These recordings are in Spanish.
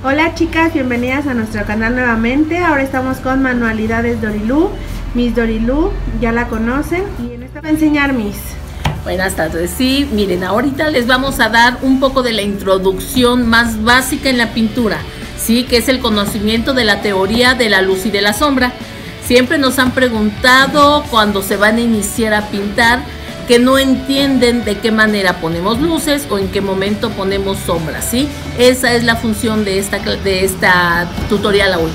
Hola chicas, bienvenidas a nuestro canal nuevamente. Ahora estamos con Manualidades Dorilú. Miss Dorilú, ya la conocen. Y en esta va a enseñar Miss. Buenas tardes, sí, miren, ahorita les vamos a dar un poco de la introducción más básica en la pintura, sí, que es el conocimiento de la teoría de la luz y de la sombra. Siempre nos han preguntado cuando se van a iniciar a pintar que no entienden de qué manera ponemos luces o en qué momento ponemos sombras, ¿sí? Esa es la función de esta tutorial hoy.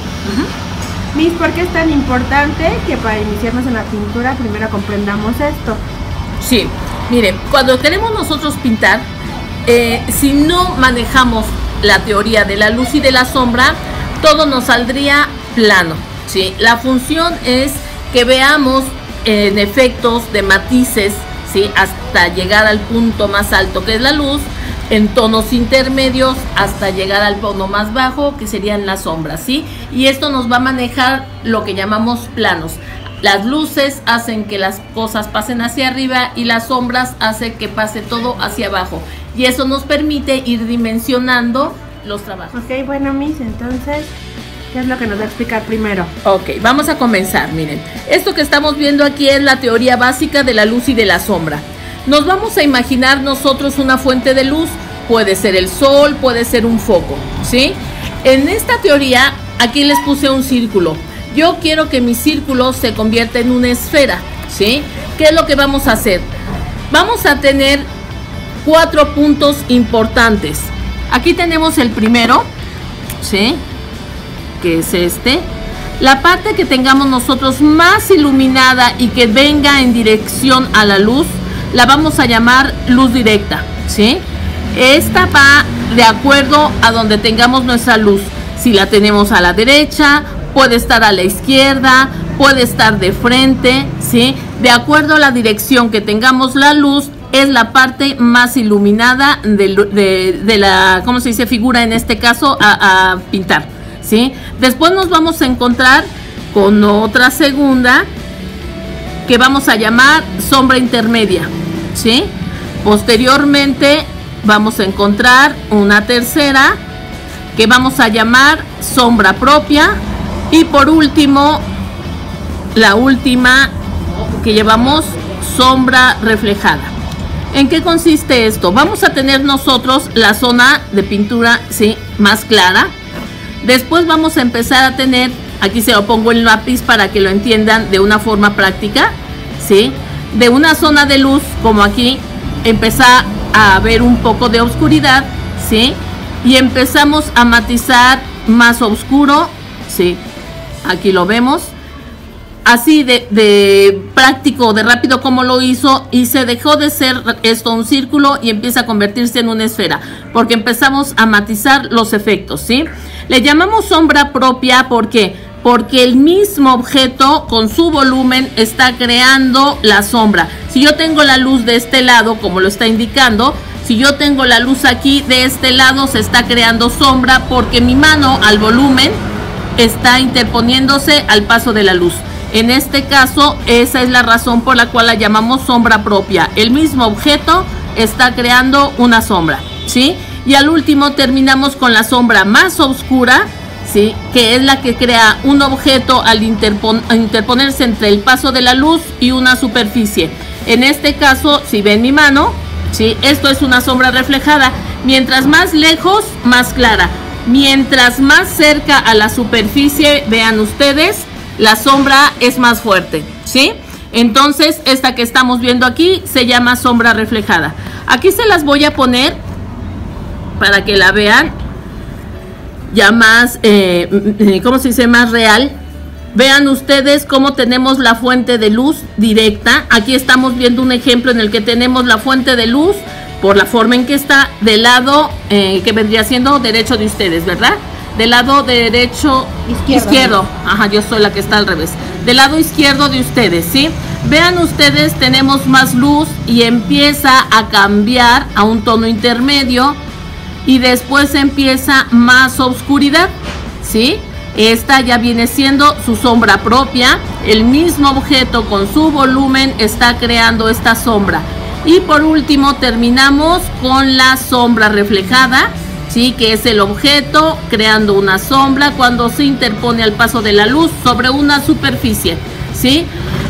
Miss, ¿por qué es tan importante que para iniciarnos en la pintura primero comprendamos esto? Sí, miren, cuando queremos nosotros pintar, si no manejamos la teoría de la luz y de la sombra, todo nos saldría plano, ¿sí? La función es que veamos en efectos de matices, ¿sí? Hasta llegar al punto más alto que es la luz, en tonos intermedios hasta llegar al tono más bajo que serían las sombras, ¿sí? Y esto nos va a manejar lo que llamamos planos. Las luces hacen que las cosas pasen hacia arriba y las sombras hacen que pase todo hacia abajo. Y eso nos permite ir dimensionando los trabajos. Ok, bueno Miss, entonces, ¿qué es lo que nos va a explicar primero? Ok, vamos a comenzar, miren. Esto que estamos viendo aquí es la teoría básica de la luz y de la sombra. Nos vamos a imaginar nosotros una fuente de luz. Puede ser el sol, puede ser un foco, ¿sí? En esta teoría, aquí les puse un círculo. Yo quiero que mi círculo se convierta en una esfera, ¿sí? ¿Qué es lo que vamos a hacer? Vamos a tener 4 puntos importantes. Aquí tenemos el primero, ¿sí? Que es este. La parte que tengamos nosotros más iluminada y que venga en dirección a la luz, la vamos a llamar luz directa, ¿sí? Esta va de acuerdo a donde tengamos nuestra luz. Si la tenemos a la derecha, puede estar a la izquierda, puede estar de frente, ¿sí? De acuerdo a la dirección que tengamos la luz, es la parte más iluminada de la, ¿cómo se dice? Figura en este caso a pintar, ¿sí? Después nos vamos a encontrar con otra segunda que vamos a llamar sombra intermedia, ¿sí? Posteriormente vamos a encontrar una tercera que vamos a llamar sombra propia. Y por último, la última que llevamos, sombra reflejada. ¿En qué consiste esto? Vamos a tener nosotros la zona de pintura, ¿sí? Más clara. Después vamos a empezar a tener, aquí se lo pongo en lápiz para que lo entiendan de una forma práctica, ¿sí? De una zona de luz, como aquí, empieza a haber un poco de oscuridad, ¿sí? Y empezamos a matizar más oscuro, ¿sí? Aquí lo vemos. Así de práctico, de rápido como lo hizo, y se dejó de ser esto un círculo y empieza a convertirse en una esfera, porque empezamos a matizar los efectos, ¿sí? Le llamamos sombra propia, ¿por qué? Porque el mismo objeto con su volumen está creando la sombra. Si yo tengo la luz de este lado, como lo está indicando, si yo tengo la luz aquí de este lado, se está creando sombra porque mi mano al volumen está interponiéndose al paso de la luz. En este caso, esa es la razón por la cual la llamamos sombra propia. El mismo objeto está creando una sombra, ¿sí? Y al último terminamos con la sombra más oscura, ¿sí? Que es la que crea un objeto al interponerse entre el paso de la luz y una superficie. En este caso, si ven mi mano, ¿sí? Esto es una sombra reflejada. Mientras más lejos, más clara. Mientras más cerca a la superficie, vean ustedes, la sombra es más fuerte, ¿sí? Entonces, esta que estamos viendo aquí se llama sombra reflejada. Aquí se las voy a poner para que la vean ya más, ¿cómo se dice? Más real. Vean ustedes cómo tenemos la fuente de luz directa. Aquí estamos viendo un ejemplo en el que tenemos la fuente de luz por la forma en que está del lado que vendría siendo derecho de ustedes, ¿verdad? Del lado derecho izquierdo. Ajá, yo soy la que está al revés. Del lado izquierdo de ustedes, ¿sí? Vean ustedes, tenemos más luz y empieza a cambiar a un tono intermedio y después empieza más oscuridad, ¿sí? Esta ya viene siendo su sombra propia. El mismo objeto con su volumen está creando esta sombra. Y por último terminamos con la sombra reflejada, ¿sí? Que es el objeto creando una sombra cuando se interpone al paso de la luz sobre una superficie, ¿sí?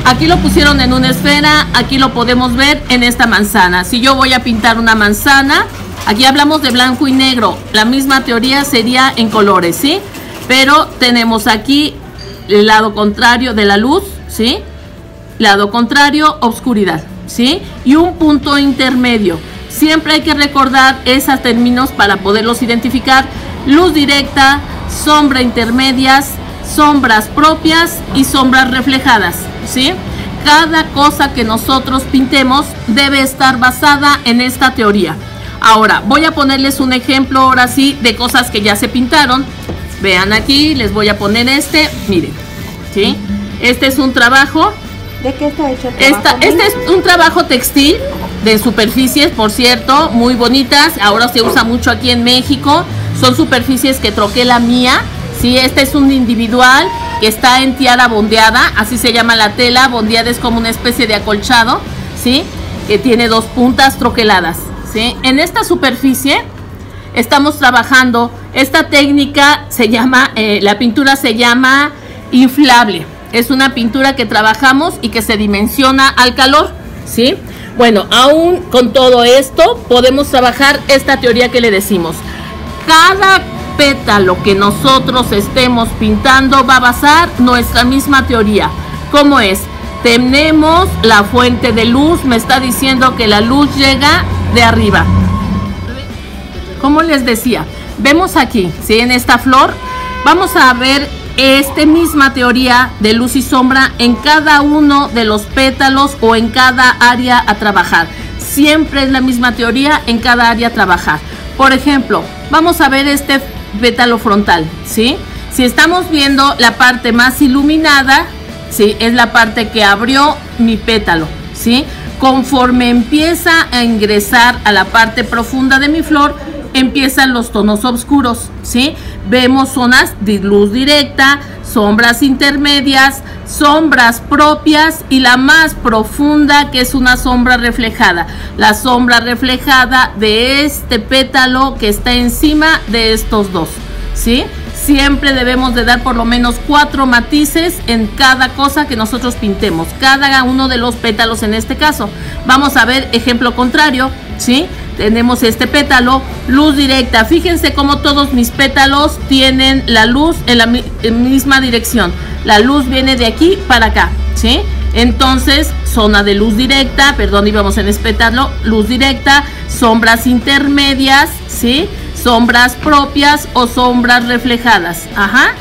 Aquí lo pusieron en una esfera, aquí lo podemos ver en esta manzana. Si yo voy a pintar una manzana, aquí hablamos de blanco y negro, la misma teoría sería en colores, ¿sí? Pero tenemos aquí el lado contrario de la luz, ¿sí? Lado contrario, oscuridad, ¿sí? Y un punto intermedio. Siempre hay que recordar esos términos para poderlos identificar: luz directa, sombra intermedias, sombras propias y sombras reflejadas, ¿sí? Cada cosa que nosotros pintemos debe estar basada en esta teoría. Ahora, voy a ponerles un ejemplo ahora sí de cosas que ya se pintaron. Vean aquí, les voy a poner miren, ¿sí? Este es un trabajo. ¿De qué está hecho el trabajo? Este es un trabajo textil de superficies, por cierto, muy bonitas. Ahora se usa mucho aquí en México. Son superficies que troqué la mía, ¿sí? Este es un individual que está en tiara bondeada, así se llama la tela. Bondeada es como una especie de acolchado, ¿sí? Que tiene dos puntas troqueladas, ¿sí? En esta superficie estamos trabajando, esta técnica se llama, la pintura se llama inflable. Es una pintura que trabajamos y que se dimensiona al calor, ¿sí? Bueno, aún con todo esto podemos trabajar esta teoría que le decimos. Cada pétalo que nosotros estemos pintando va a basar nuestra misma teoría. ¿Cómo es? Tenemos la fuente de luz, me está diciendo que la luz llega de arriba. Como les decía, vemos aquí, ¿sí? En esta flor, vamos a ver esta misma teoría de luz y sombra en cada uno de los pétalos o en cada área a trabajar. Siempre es la misma teoría en cada área a trabajar. Por ejemplo, vamos a ver este pétalo frontal, ¿sí? Si estamos viendo la parte más iluminada, ¿sí? Es la parte que abrió mi pétalo, ¿sí? Conforme empieza a ingresar a la parte profunda de mi flor, empiezan los tonos oscuros, ¿sí? Vemos zonas de luz directa, sombras intermedias, sombras propias y la más profunda, que es una sombra reflejada. La sombra reflejada de este pétalo que está encima de estos dos, ¿sí? Siempre debemos de dar por lo menos 4 matices en cada cosa que nosotros pintemos, cada uno de los pétalos en este caso. Vamos a ver ejemplo contrario, ¿sí? Tenemos este pétalo, luz directa. Fíjense cómo todos mis pétalos tienen la luz en la misma dirección. La luz viene de aquí para acá, ¿sí? Entonces, zona de luz directa, perdón, íbamos en este pétalo, luz directa, sombras intermedias, ¿sí? Sombras propias o sombras reflejadas. Ajá.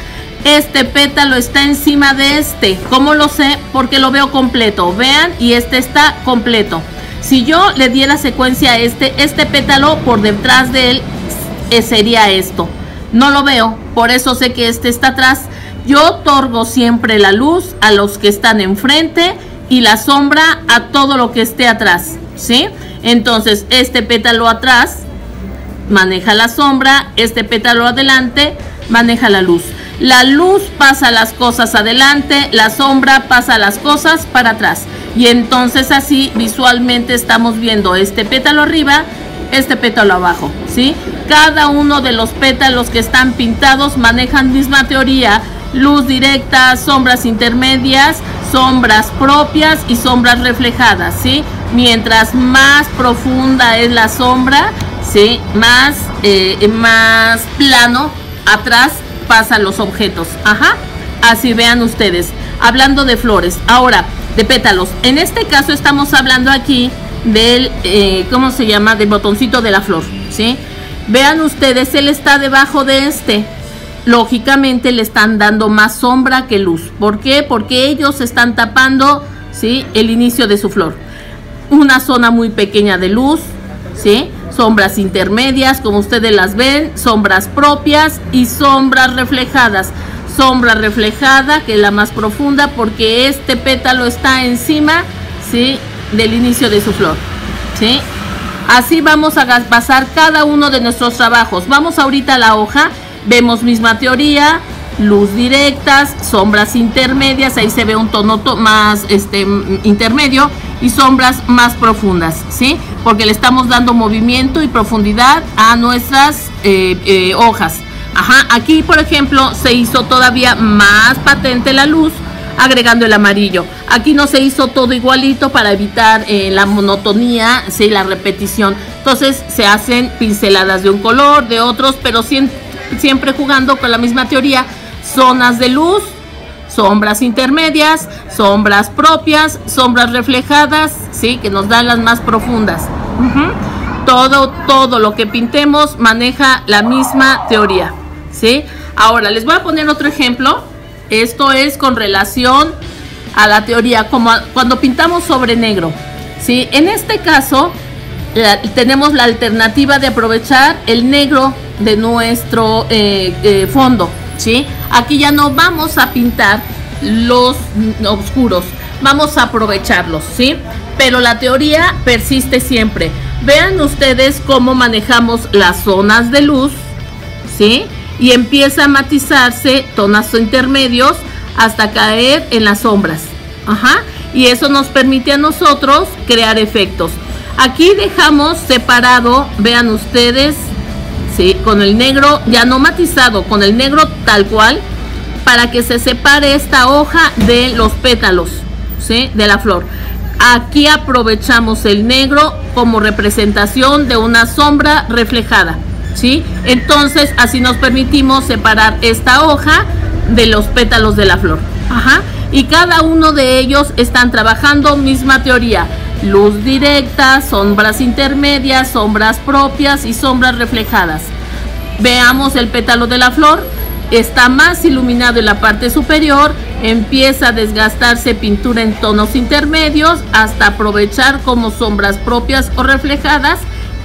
Este pétalo está encima de este. ¿Cómo lo sé? Porque lo veo completo. Vean, y este está completo. Si yo le diera secuencia a este pétalo por detrás de él, sería esto. No lo veo, por eso sé que este está atrás. Yo otorgo siempre la luz a los que están enfrente y la sombra a todo lo que esté atrás, ¿sí? Entonces, este pétalo atrás maneja la sombra, este pétalo adelante maneja la luz. La luz pasa las cosas adelante, la sombra pasa las cosas para atrás. Y entonces así visualmente estamos viendo este pétalo arriba, este pétalo abajo, ¿sí? Cada uno de los pétalos que están pintados manejan misma teoría: luz directa, sombras intermedias, sombras propias y sombras reflejadas, ¿sí? Mientras más profunda es la sombra, ¿sí? Más plano atrás pasan los objetos. Ajá. Así vean ustedes. Hablando de flores, ahora de pétalos. En este caso estamos hablando aquí del, ¿cómo se llama? Del botoncito de la flor, ¿sí? Vean ustedes, él está debajo de este. Lógicamente le están dando más sombra que luz. ¿Por qué? Porque ellos están tapando, ¿sí? El inicio de su flor. Una zona muy pequeña de luz, ¿sí? Sombras intermedias, como ustedes las ven, sombras propias y sombras reflejadas. Sombra reflejada, que es la más profunda, porque este pétalo está encima, ¿sí? Del inicio de su flor, ¿sí? Así vamos a basar cada uno de nuestros trabajos. Vamos ahorita a la hoja, vemos misma teoría, luz directas, sombras intermedias, ahí se ve un tono más intermedio, y sombras más profundas, ¿sí? Porque le estamos dando movimiento y profundidad a nuestras hojas. Ajá, aquí por ejemplo se hizo todavía más patente la luz agregando el amarillo. Aquí no se hizo todo igualito para evitar la monotonía, ¿sí? La repetición. Entonces se hacen pinceladas de un color, de otros, pero siempre jugando con la misma teoría. Zonas de luz, sombras intermedias, sombras propias, sombras reflejadas, ¿sí? Que nos dan las más profundas. Todo lo que pintemos maneja la misma teoría, ¿sí? Ahora les voy a poner otro ejemplo. Esto es con relación a la teoría, como cuando pintamos sobre negro, ¿sí? En este caso tenemos la alternativa de aprovechar el negro de nuestro fondo, ¿sí? Aquí ya no vamos a pintar los oscuros, vamos a aprovecharlos, ¿sí? Pero la teoría persiste siempre. Vean ustedes cómo manejamos las zonas de luz, ¿sí? Y empieza a matizarse tonos intermedios hasta caer en las sombras. Ajá. Y eso nos permite a nosotros crear efectos. Aquí dejamos separado, vean ustedes, ¿sí? Con el negro ya no matizado, con el negro tal cual, para que se separe esta hoja de los pétalos, ¿sí? De la flor. Aquí aprovechamos el negro como representación de una sombra reflejada, ¿sí? Entonces así nos permitimos separar esta hoja de los pétalos de la flor. Ajá. Y cada uno de ellos están trabajando misma teoría: luz directa, sombras intermedias, sombras propias y sombras reflejadas. Veamos el pétalo de la flor. Está más iluminado en la parte superior, empieza a desgastarse pintura en tonos intermedios hasta aprovechar como sombras propias o reflejadas,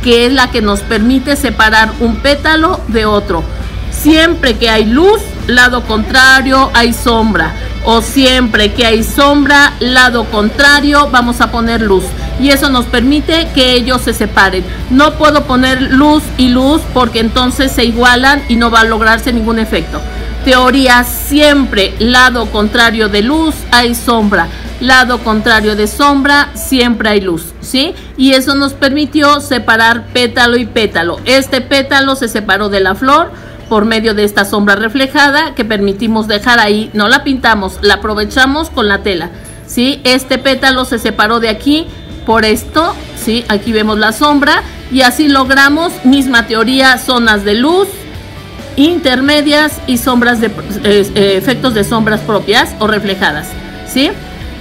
que es la que nos permite separar un pétalo de otro. Siempre que hay luz, lado contrario hay sombra, o siempre que hay sombra, lado contrario vamos a poner luz, y eso nos permite que ellos se separen. No puedo poner luz y luz porque entonces se igualan y no va a lograrse ningún efecto. Teoría siempre: lado contrario de luz hay sombra, lado contrario de sombra siempre hay luz, ¿sí? Y eso nos permitió separar pétalo y pétalo. Este pétalo se separó de la flor por medio de esta sombra reflejada que permitimos dejar ahí. No la pintamos, la aprovechamos con la tela, ¿sí? Este pétalo se separó de aquí por esto, ¿sí? Aquí vemos la sombra y así logramos misma teoría: zonas de luz intermedias y sombras de efectos de sombras propias o reflejadas, ¿sí?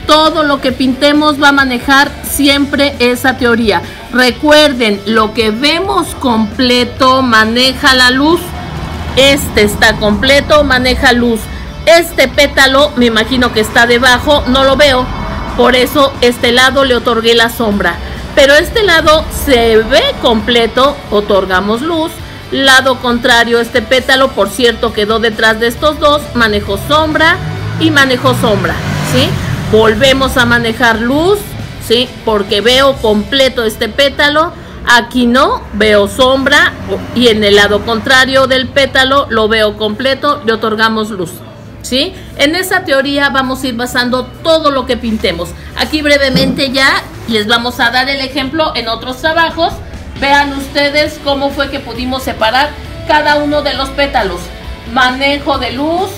Todo lo que pintemos va a manejar siempre esa teoría. Recuerden, lo que vemos completo maneja la luz. Este está completo, maneja luz. Este pétalo me imagino que está debajo, no lo veo, por eso este lado le otorgué la sombra. Pero este lado se ve completo, otorgamos luz. Lado contrario, este pétalo, por cierto, quedó detrás de estos dos, manejó sombra y manejó sombra, ¿sí? Volvemos a manejar luz, ¿sí? Porque veo completo este pétalo. Aquí no, veo sombra, y en el lado contrario del pétalo lo veo completo, le otorgamos luz, ¿sí? En esa teoría vamos a ir basando todo lo que pintemos. Aquí brevemente ya les vamos a dar el ejemplo en otros trabajos. Vean ustedes cómo fue que pudimos separar cada uno de los pétalos. Manejo de luz,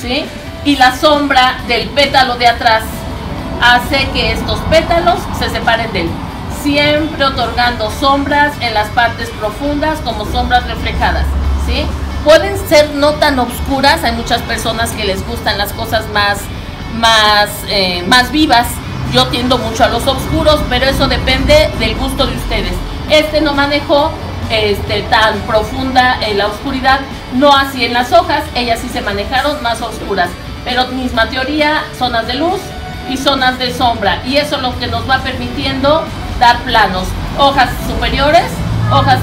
¿sí? Y la sombra del pétalo de atrás hace que estos pétalos se separen de él. Siempre otorgando sombras en las partes profundas como sombras reflejadas, ¿sí? Pueden ser no tan oscuras. Hay muchas personas que les gustan las cosas más vivas. Yo tiendo mucho a los oscuros, pero eso depende del gusto de ustedes. Este no manejó tan profunda en la oscuridad, no así en las hojas, ellas sí se manejaron más oscuras, pero misma teoría: zonas de luz y zonas de sombra, y eso es lo que nos va permitiendo dar planos, hojas superiores, hojas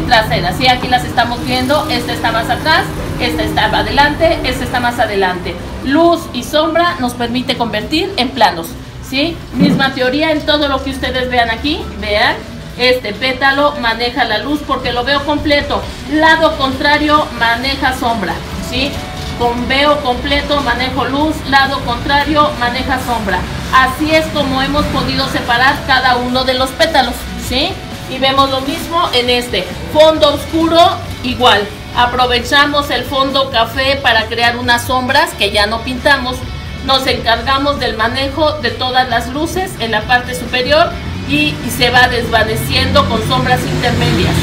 traseras, y aquí las estamos viendo. Esta está más atrás, esta está adelante, esta está más adelante. Luz y sombra nos permite convertir en planos, ¿sí? Misma teoría en todo lo que ustedes vean aquí. Vean, este pétalo maneja la luz porque lo veo completo. Lado contrario maneja sombra, ¿sí? Con veo completo manejo luz, lado contrario maneja sombra. Así es como hemos podido separar cada uno de los pétalos, ¿sí? Y vemos lo mismo en este fondo oscuro, igual. Aprovechamos el fondo café para crear unas sombras que ya no pintamos. Nos encargamos del manejo de todas las luces en la parte superior y se va desvaneciendo con sombras intermedias.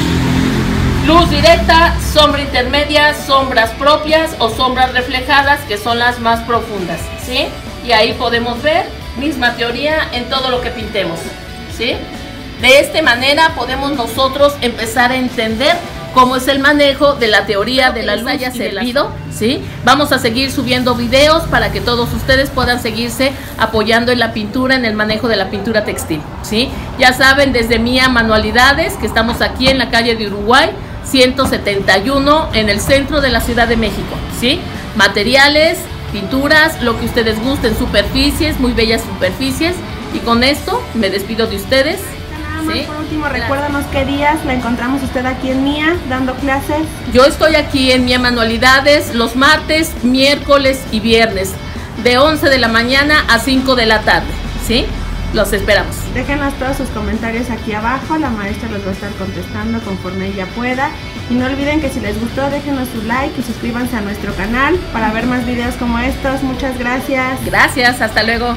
Luz directa, sombra intermedia, sombras propias o sombras reflejadas, que son las más profundas, ¿sí? Y ahí podemos ver misma teoría en todo lo que pintemos, ¿sí? De esta manera podemos nosotros empezar a entender cómo es el manejo de la teoría de la luz haya servido, ¿sí? Vamos a seguir subiendo videos para que todos ustedes puedan seguirse apoyando en la pintura, en el manejo de la pintura textil, ¿sí? Ya saben, desde Mía Manualidades, que estamos aquí en la calle de Uruguay 171 en el centro de la Ciudad de México, ¿sí? Materiales, pinturas, lo que ustedes gusten, superficies, muy bellas superficies. Y con esto me despido de ustedes. ¿Sí? Por último, recuérdanos qué días la encontramos usted aquí en Mía dando clases. Yo estoy aquí en Mía Manualidades los martes, miércoles y viernes de 11 de la mañana a 5 de la tarde, ¿sí? Los esperamos. Déjenos todos sus comentarios aquí abajo, la maestra los va a estar contestando conforme ella pueda. Y no olviden que si les gustó, déjenos su like y suscríbanse a nuestro canal para ver más videos como estos. Muchas gracias. Gracias, hasta luego.